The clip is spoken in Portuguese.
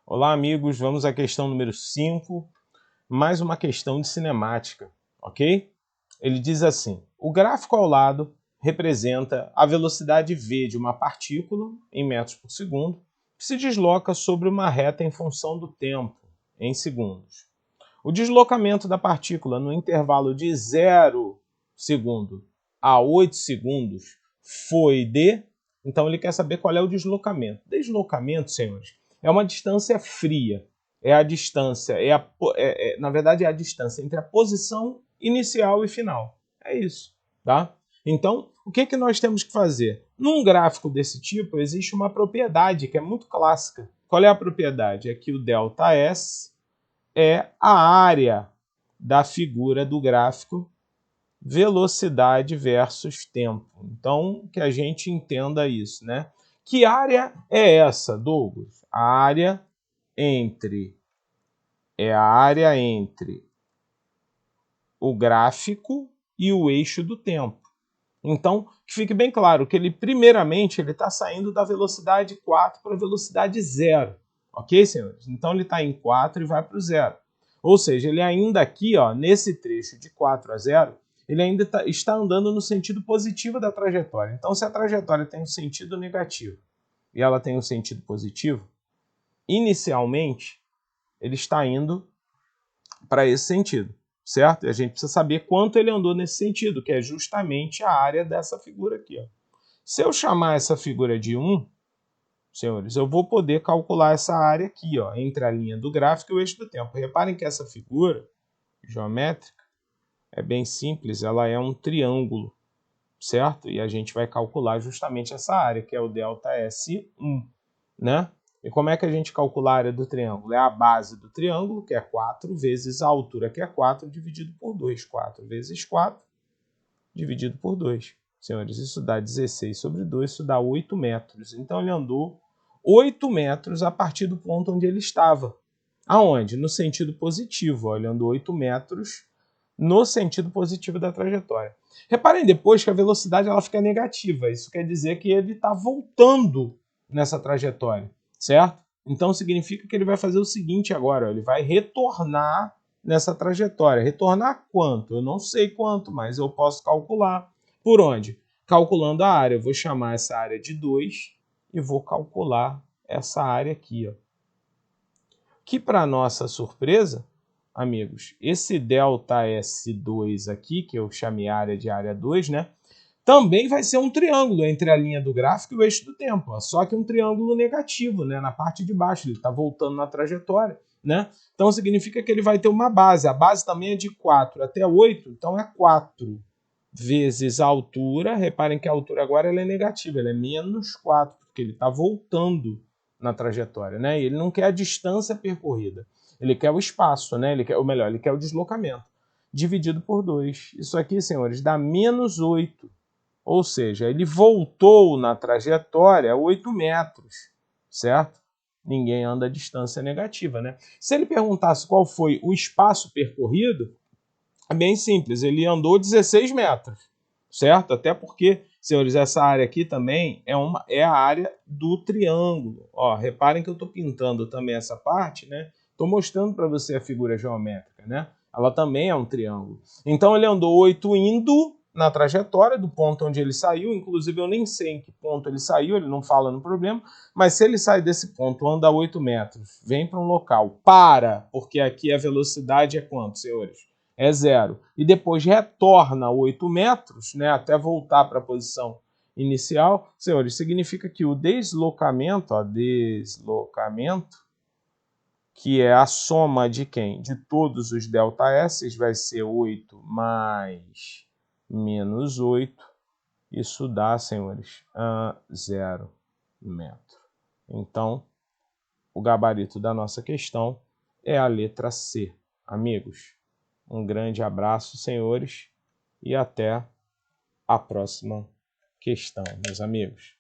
Olá, amigos. Vamos à questão número 5, mais uma questão de cinemática, ok? Ele diz assim: o gráfico ao lado representa a velocidade v de uma partícula, em metros por segundo, que se desloca sobre uma reta em função do tempo, em segundos. O deslocamento da partícula no intervalo de 0 segundo a 8 segundos foi de... Então ele quer saber qual é o deslocamento. Deslocamento, senhores, é uma distância fria. É a distância, na verdade é a distância entre a posição inicial e final. É isso, tá? Então, o que nós temos que fazer? Num gráfico desse tipo, existe uma propriedade que é muito clássica. Qual é a propriedade? É que o ΔS é a área da figura do gráfico, velocidade versus tempo. Então, que a gente entenda isso, né? Que área é essa, Douglas? A área entre o gráfico e o eixo do tempo. Então, que fique bem claro que ele, primeiramente, ele está saindo da velocidade 4 para a velocidade 0. Ok, senhores? Então, ele está em 4 e vai para o 0. Ou seja, ele ainda aqui, ó, nesse trecho de 4 a 0, ele ainda está andando no sentido positivo da trajetória. Então, se a trajetória tem um sentido negativo e ela tem um sentido positivo, inicialmente, ele está indo para esse sentido, certo? E a gente precisa saber quanto ele andou nesse sentido, que é justamente a área dessa figura aqui, ó. Se eu chamar essa figura de 1, senhores, eu vou poder calcular essa área aqui, ó, entre a linha do gráfico e o eixo do tempo. Reparem que essa figura geométrica é bem simples, ela é um triângulo, certo? E a gente vai calcular justamente essa área, que é o ΔS1, né? E como é que a gente calcula a área do triângulo? É a base do triângulo, que é 4, vezes a altura, que é 4, dividido por 2. 4 vezes 4, dividido por 2. Senhores, isso dá 16 sobre 2, isso dá 8 metros. Então ele andou 8 metros a partir do ponto onde ele estava. Aonde? No sentido positivo. Ó, ele andou 8 metros no sentido positivo da trajetória. Reparem depois que a velocidade ela fica negativa. Isso quer dizer que ele está voltando nessa trajetória, certo? Então significa que ele vai fazer o seguinte agora, ó, ele vai retornar nessa trajetória. Retornar quanto? Eu não sei quanto, mas eu posso calcular. Por onde? Calculando a área. Eu vou chamar essa área de 2 e vou calcular essa área aqui, ó. Que, para nossa surpresa, amigos, esse ΔS2 aqui, que eu chamei área de área 2, né? Também vai ser um triângulo entre a linha do gráfico e o eixo do tempo, ó, só que um triângulo negativo, né? Na parte de baixo, ele está voltando na trajetória, né? Então significa que ele vai ter uma base. A base também é de 4 até 8, então é 4 vezes a altura. Reparem que a altura agora ela é negativa, ela é menos 4, porque ele está voltando na trajetória, né? E ele não quer a distância percorrida, ele quer o espaço, né? Ele quer, ou melhor, ele quer o deslocamento, dividido por 2. Isso aqui, senhores, dá menos 8. Ou seja, ele voltou na trajetória 8 metros, certo? Ninguém anda a distância negativa, né? Se ele perguntasse qual foi o espaço percorrido, é bem simples, ele andou 16 metros, certo? Até porque, senhores, essa área aqui também é a área do triângulo. Ó, reparem que eu estou pintando também essa parte, né? Estou mostrando para você a figura geométrica, né? Ela também é um triângulo. Então ele andou 8 indo na trajetória do ponto onde ele saiu, inclusive eu nem sei em que ponto ele saiu, ele não fala no problema, mas se ele sai desse ponto, anda 8 metros, vem para um local, para, porque aqui a velocidade é quanto, senhores? É 0. E depois retorna 8 metros, né, até voltar para a posição inicial, senhores, significa que o deslocamento, ó, que é a soma de quem? De todos os ΔS, vai ser 8 mais menos 8, isso dá, senhores, 0 metro. Então, o gabarito da nossa questão é a letra C. Amigos, um grande abraço, senhores, e até a próxima questão, meus amigos.